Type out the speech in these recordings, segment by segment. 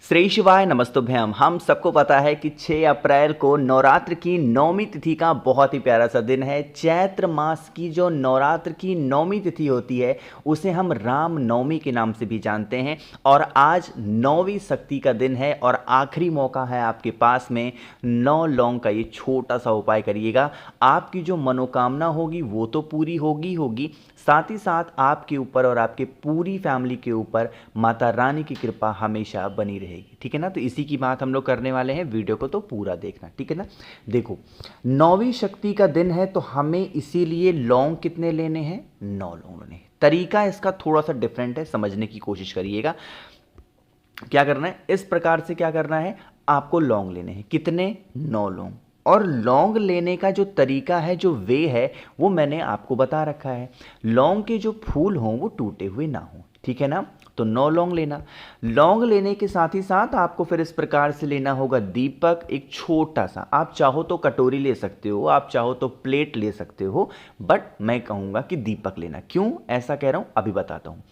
श्री शिवाय नमस्तुभ्यम। हम सबको पता है कि 6 अप्रैल को नवरात्र की नौमी तिथि का बहुत ही प्यारा सा दिन है। चैत्र मास की जो नवरात्र की नौमी तिथि होती है उसे हम राम नवमी के नाम से भी जानते हैं। और आज नौवीं शक्ति का दिन है और आखिरी मौका है आपके पास में। 9 लौंग का ये छोटा सा उपाय करिएगा, आपकी जो मनोकामना होगी वो तो पूरी होगी, साथ ही साथ आपके ऊपर और आपके पूरी फैमिली के ऊपर माता रानी की कृपा हमेशा बनी रहेगी। ठीक है ना। तो इसी की बात हम लोग करने वाले हैं, वीडियो को तो पूरा देखना। ठीक है ना। देखो, नौवीं शक्ति का दिन है तो हमें इसीलिए लौंग कितने लेने हैं? 9 लौंग लेने हैं। तरीका इसका थोड़ा सा डिफरेंट है, समझने की कोशिश करिएगा। क्या करना है, इस प्रकार से क्या करना है, आपको लौंग लेने हैं। कितने? 9 लौंग। और लौंग लेने का जो तरीका है, जो वे है, वो मैंने आपको बता रखा है। लौंग के जो फूल हों वो टूटे हुए ना हों। ठीक है ना। तो 9 लौंग लेना। लौंग लेने के साथ ही साथ आपको फिर इस प्रकार से लेना होगा दीपक, एक छोटा सा। आप चाहो तो कटोरी ले सकते हो, आप चाहो तो प्लेट ले सकते हो, बट मैं कहूँगा कि दीपक लेना। क्यों ऐसा कह रहा हूँ अभी बताता हूँ।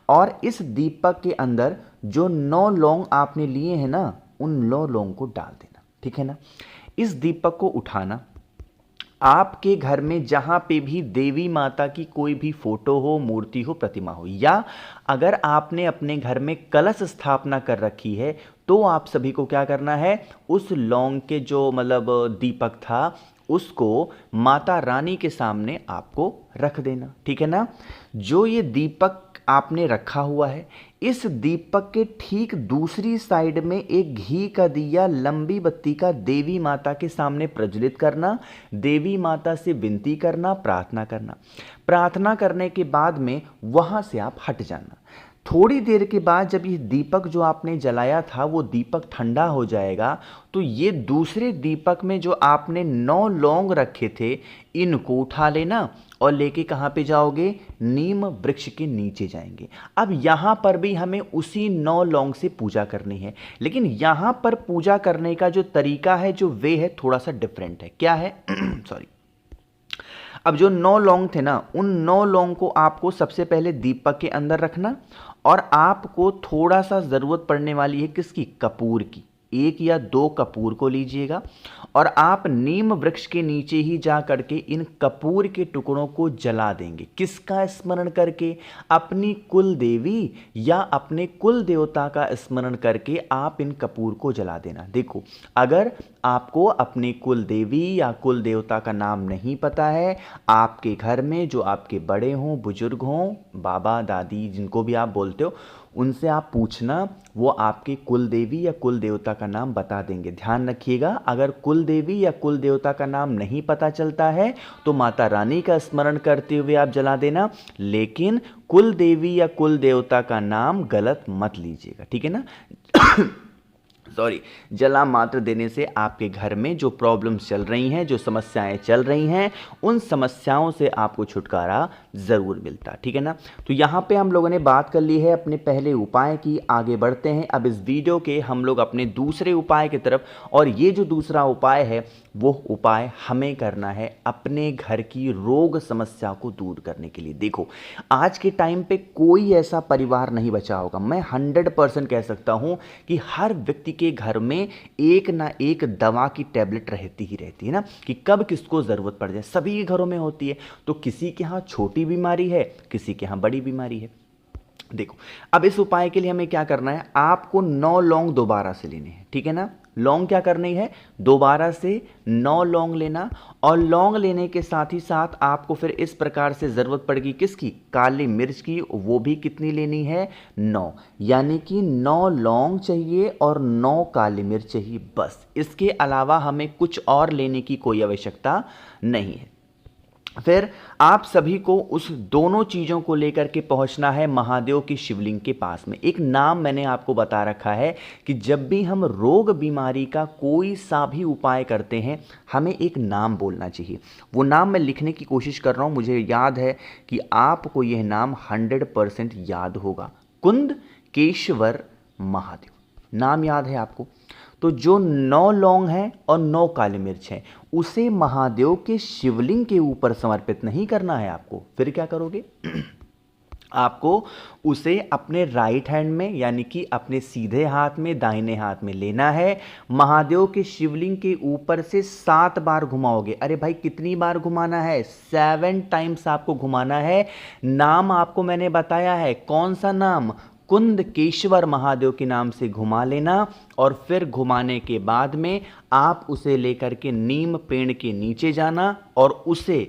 और इस दीपक के अंदर जो 9 लौंग आपने लिए हैं ना, उन 9 लौंग को डाल देना। ठीक है ना। इस दीपक को उठाना, आपके घर में जहां पे भी देवी माता की कोई भी फोटो हो, मूर्ति हो, प्रतिमा हो, या अगर आपने अपने घर में कलश स्थापना कर रखी है, तो आप सभी को क्या करना है, उस लौंग के जो मतलब दीपक था उसको माता रानी के सामने आपको रख देना। ठीक है ना। जो ये दीपक आपने रखा हुआ है, इस दीपक के ठीक दूसरी साइड में एक घी का दिया, लंबी बत्ती का, देवी माता के सामने प्रज्वलित करना। देवी माता से विनती करना, प्रार्थना करना। प्रार्थना करने के बाद में वहां से आप हट जाना। थोड़ी देर के बाद जब ये दीपक जो आपने जलाया था वो दीपक ठंडा हो जाएगा, तो ये दूसरे दीपक में जो आपने 9 लौंग रखे थे, इनको उठा लेना और लेके कहाँ पे जाओगे? नीम वृक्ष के नीचे जाएंगे। अब यहाँ पर भी हमें उसी 9 लौंग से पूजा करनी है, लेकिन यहाँ पर पूजा करने का जो तरीका है, जो वे है, थोड़ा सा डिफरेंट है। क्या है? सॉरी। अब जो 9 लौंग थे ना, उन 9 लौंग को आपको सबसे पहले दीपक के अंदर रखना, और आपको थोड़ा सा ज़रूरत पड़ने वाली है किसकी? कपूर की। 1 या 2 कपूर को लीजिएगा और आप नीम वृक्ष के नीचे ही जा करके इन कपूर के टुकड़ों को जला देंगे। किसका स्मरण करके? अपनी कुल देवी या अपने कुल देवता का स्मरण करके आप इन कपूर को जला देना। देखो, अगर आपको अपने कुल देवी या कुल देवता का नाम नहीं पता है, आपके घर में जो आपके बड़े हों, बुजुर्ग हों, बाबा दादी, जिनको भी आप बोलते हो, उनसे आप पूछना, वो आपके कुल देवी या कुल देवता का नाम बता देंगे। ध्यान रखिएगा, अगर कुल देवी या कुल देवता का नाम नहीं पता चलता है तो माता रानी का स्मरण करते हुए आप जला देना, लेकिन कुल देवी या कुल देवता का नाम गलत मत लीजिएगा। ठीक है ना। सॉरी, जला मात्र देने से आपके घर में जो प्रॉब्लम्स चल रही हैं, जो समस्याएं चल रही हैं, उन समस्याओं से आपको छुटकारा ज़रूर मिलता। ठीक है ना। तो यहाँ पे हम लोगों ने बात कर ली है अपने पहले उपाय की। आगे बढ़ते हैं अब इस वीडियो के हम लोग अपने दूसरे उपाय की तरफ। और ये जो दूसरा उपाय है, वो उपाय हमें करना है अपने घर की रोग समस्या को दूर करने के लिए। देखो, आज के टाइम पे कोई ऐसा परिवार नहीं बचा होगा, मैं 100% कह सकता हूँ कि हर व्यक्ति के घर में एक ना एक दवा की टैबलेट रहती ही रहती है ना, कि कब किसको ज़रूरत पड़ जाए। सभी के घरों में होती है। तो किसी के यहाँ छोटी बीमारी है, किसी के यहाँ बड़ी बीमारी है। देखो, अब इस उपाय के लिए हमें क्या करना है, आपको 9 लौंग दोबारा से लेने हैं। ठीक है ना। लौंग क्या करनी है, दोबारा से 9 लौंग लेना। और लौंग लेने के साथ ही साथ आपको फिर इस प्रकार से ज़रूरत पड़ेगी किसकी? काली मिर्च की। वो भी कितनी लेनी है? 9। यानी कि 9 लौंग चाहिए और 9 काली मिर्च चाहिए, बस। इसके अलावा हमें कुछ और लेने की कोई आवश्यकता नहीं है। फिर आप सभी को उस दोनों चीज़ों को लेकर के पहुंचना है महादेव की शिवलिंग के पास में। एक नाम मैंने आपको बता रखा है कि जब भी हम रोग बीमारी का कोई सा भी उपाय करते हैं, हमें एक नाम बोलना चाहिए। वो नाम मैं लिखने की कोशिश कर रहा हूँ, मुझे याद है कि आपको यह नाम 100% याद होगा। कुंद केशवर महादेव नाम याद है आपको। तो जो 9 लौंग हैं और 9 काली मिर्च हैं, उसे महादेव के शिवलिंग के ऊपर समर्पित नहीं करना है आपको। फिर क्या करोगे? आपको उसे अपने राइट हैंड में यानी कि अपने सीधे हाथ में दाहिने हाथ में लेना है। महादेव के शिवलिंग के ऊपर से 7 बार घुमाओगे। अरे भाई कितनी बार घुमाना है? 7 टाइम्स आपको घुमाना है। नाम आपको मैंने बताया है, कौन सा नाम? कुंदकेश्वर महादेव के नाम से घुमा लेना। और फिर घुमाने के बाद में आप उसे लेकर के नीम पेड़ के नीचे जाना और उसे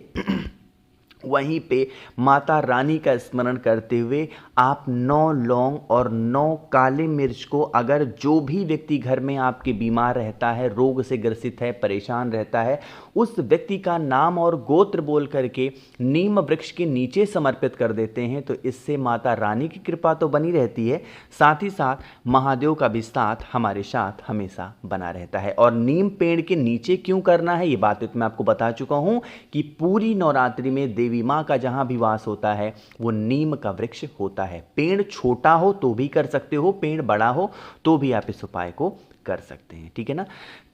वहीं पे माता रानी का स्मरण करते हुए आप 9 लौंग और 9 काली मिर्च को, अगर जो भी व्यक्ति घर में आपके बीमार रहता है, रोग से ग्रसित है, परेशान रहता है, उस व्यक्ति का नाम और गोत्र बोल करके नीम वृक्ष के नीचे समर्पित कर देते हैं, तो इससे माता रानी की कृपा तो बनी रहती है, साथ ही साथ महादेव का भी साथ हमारे साथ हमेशा बना रहता है। और नीम पेड़ के नीचे क्यों करना है, ये बात तो मैं आपको बता चुका हूं कि पूरी नवरात्रि में देवी माँ का जहां भी वास होता है वो नीम का वृक्ष होता है। पेड़ छोटा हो तो भी कर सकते हो, पेड़ बड़ा हो तो भी आप इस उपाय को कर सकते हैं, ठीक है ना,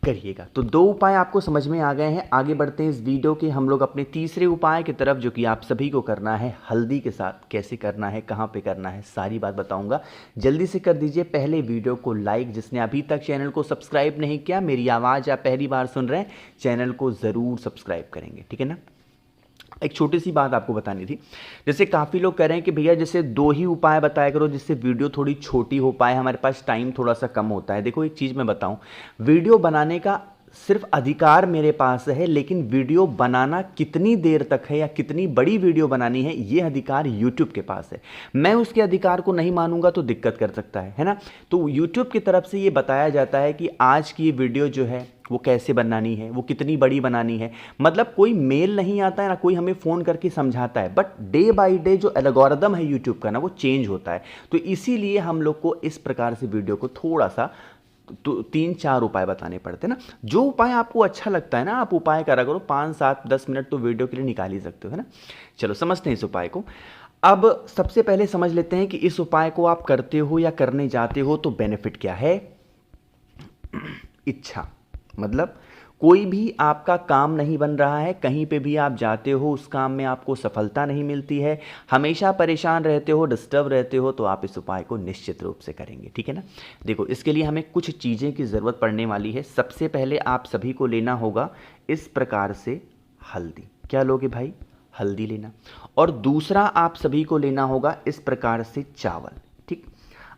करिएगा। तो 2 उपाय आपको समझ में आ गए हैं। आगे बढ़ते हैं इस वीडियो के हम लोग अपने तीसरे उपाय की तरफ, जो कि आप सभी को करना है हल्दी के साथ। कैसे करना है, कहाँ पे करना है, सारी बात बताऊंगा। जल्दी से कर दीजिए पहले वीडियो को लाइक। जिसने अभी तक चैनल को सब्सक्राइब नहीं किया, मेरी आवाज़ आप पहली बार सुन रहे हैं, चैनल को ज़रूर सब्सक्राइब करेंगे, ठीक है ना। एक छोटी सी बात आपको बतानी थी। जैसे काफ़ी लोग कह रहे हैं कि भैया जैसे 2 ही उपाय बताया करो जिससे वीडियो थोड़ी छोटी हो पाए, हमारे पास टाइम थोड़ा सा कम होता है। देखो एक चीज़ मैं बताऊं, वीडियो बनाने का सिर्फ अधिकार मेरे पास है, लेकिन वीडियो बनाना कितनी देर तक है या कितनी बड़ी वीडियो बनानी है, ये अधिकार YouTube के पास है। मैं उसके अधिकार को नहीं मानूंगा तो दिक्कत कर सकता है ना। तो YouTube की तरफ से ये बताया जाता है कि आज की ये वीडियो जो है वो कैसे बनानी है, वो कितनी बड़ी बनानी है। मतलब कोई मेल नहीं आता है ना, कोई हमें फ़ोन करके समझाता है, बट डे बाय डे जो एल्गोरिदम है यूट्यूब का ना, वो चेंज होता है। तो इसीलिए हम लोग को इस प्रकार से वीडियो को थोड़ा सा तो 3-4 उपाय बताने पड़ते हैं ना। जो उपाय आपको अच्छा लगता है ना, आप उपाय करा करो। 5-7-10 मिनट तो वीडियो के लिए निकाल ही सकते हो, है ना। चलो समझते हैं इस उपाय को। अब सबसे पहले समझ लेते हैं कि इस उपाय को आप करते हो या करने जाते हो तो बेनिफिट क्या है। इच्छा, मतलब कोई भी आपका काम नहीं बन रहा है, कहीं पे भी आप जाते हो उस काम में आपको सफलता नहीं मिलती है, हमेशा परेशान रहते हो, डिस्टर्ब रहते हो, तो आप इस उपाय को निश्चित रूप से करेंगे, ठीक है ना। देखो इसके लिए हमें कुछ चीज़ें की ज़रूरत पड़ने वाली है। सबसे पहले आप सभी को लेना होगा इस प्रकार से हल्दी। क्या लोगे भाई? हल्दी लेना। और दूसरा आप सभी को लेना होगा इस प्रकार से चावल, ठीक।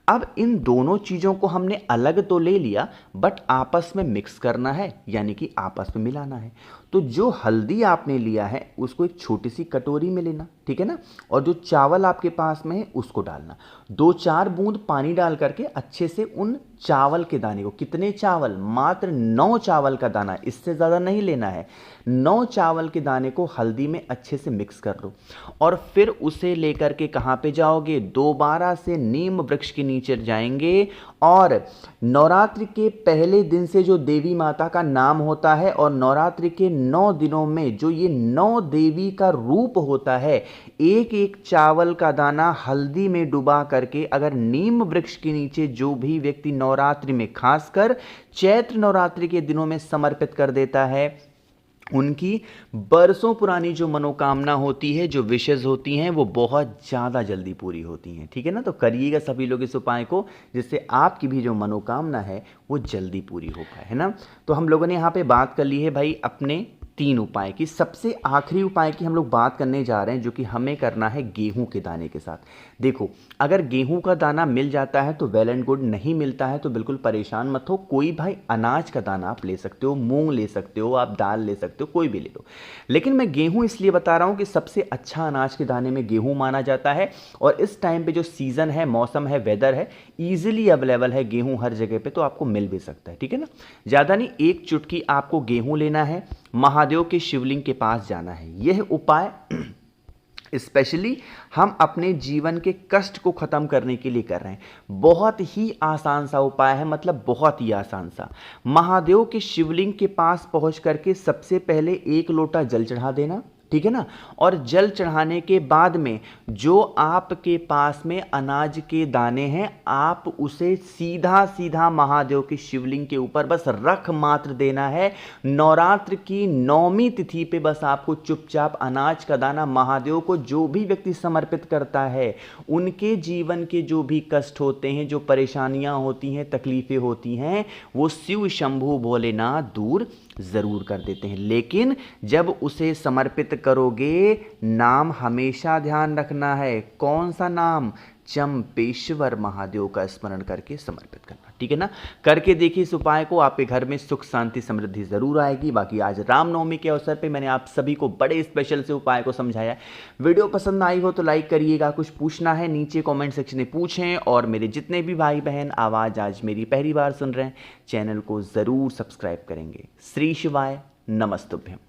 अब इन दोनों चीज़ों को हमने अलग तो ले लिया, बट आपस में मिक्स करना है, यानी कि आपस में मिलाना है। तो जो हल्दी आपने लिया है उसको एक छोटी सी कटोरी में लेना, ठीक है ना। और जो चावल आपके पास में है उसको डालना। 2-4 बूंद पानी डाल करके अच्छे से उन चावल के दाने को, कितने चावल? मात्र 9 चावल का दाना, इससे ज़्यादा नहीं लेना है। 9 चावल के दाने को हल्दी में अच्छे से मिक्स कर लो। और फिर उसे लेकर के कहाँ पे जाओगे? दोबारा से नीम वृक्ष के नीचे जाएंगे। और नवरात्रि के पहले दिन से जो देवी माता का नाम होता है, और नवरात्रि के 9 दिनों में जो ये 9 देवी का रूप होता है, एक एक चावल का दाना हल्दी में डुबा करके अगर नीम वृक्ष के नीचे जो भी व्यक्ति नवरात्रि में, खासकर चैत्र नवरात्रि के दिनों में समर्पित कर देता है, उनकी बरसों पुरानी जो मनोकामना होती है, जो विशेष होती हैं, वो बहुत ज़्यादा जल्दी पूरी होती हैं, ठीक है ना। तो करिएगा सभी लोग इस उपाय को, जिससे आपकी भी जो मनोकामना है वो जल्दी पूरी हो पाए, है ना। तो हम लोगों ने यहाँ पे बात कर ली है भाई अपने 3 उपाय की। सबसे आखिरी उपाय की हम लोग बात करने जा रहे हैं, जो कि हमें करना है गेहूं के दाने के साथ। देखो अगर गेहूं का दाना मिल जाता है तो वेल एंड गुड, नहीं मिलता है तो बिल्कुल परेशान मत हो। कोई भाई अनाज का दाना आप ले सकते हो, मूंग ले सकते हो, आप दाल ले सकते हो, कोई भी ले लो। लेकिन मैं गेहूं इसलिए बता रहा हूं कि सबसे अच्छा अनाज के दाने में गेहूं माना जाता है। और इस टाइम पे जो सीज़न है, मौसम है, वेदर है, ईजिली अवेलेबल है गेहूं हर जगह पे, तो आपको मिल भी सकता है, ठीक है ना। ज़्यादा नहीं, 1 चुटकी आपको गेहूं लेना है, महादेव के शिवलिंग के पास जाना है। यह उपाय स्पेशली हम अपने जीवन के कष्ट को खत्म करने के लिए कर रहे हैं। बहुत ही आसान सा उपाय है, मतलब बहुत ही आसान सा। महादेव के शिवलिंग के पास पहुंच करके सबसे पहले 1 लोटा जल चढ़ा देना, ठीक है ना। और जल चढ़ाने के बाद में जो आपके पास में अनाज के दाने हैं, आप उसे सीधा सीधा महादेव के शिवलिंग के ऊपर बस रख मात्र देना है। नवरात्र की 9वीं तिथि पे बस आपको चुपचाप अनाज का दाना महादेव को, जो भी व्यक्ति समर्पित करता है, उनके जीवन के जो भी कष्ट होते हैं, जो परेशानियां होती हैं, तकलीफें होती हैं, वो शिव शंभू भोलेनाथ दूर ज़रूर कर देते हैं। लेकिन जब उसे समर्पित करोगे, नाम हमेशा ध्यान रखना है। कौन सा नाम? चंपेश्वर महादेव का स्मरण करके समर्पित करना, ठीक है ना। करके देखिए इस उपाय को, आपके घर में सुख शांति समृद्धि जरूर आएगी। बाकी आज रामनवमी के अवसर पे मैंने आप सभी को बड़े स्पेशल से उपाय को समझाया। वीडियो पसंद आई हो तो लाइक करिएगा, कुछ पूछना है नीचे कमेंट सेक्शन में पूछें, और मेरे जितने भी भाई बहन आवाज़ आज मेरी पहली बार सुन रहे हैं, चैनल को ज़रूर सब्सक्राइब करेंगे। श्री शिवाय नमस्तुभ्यम।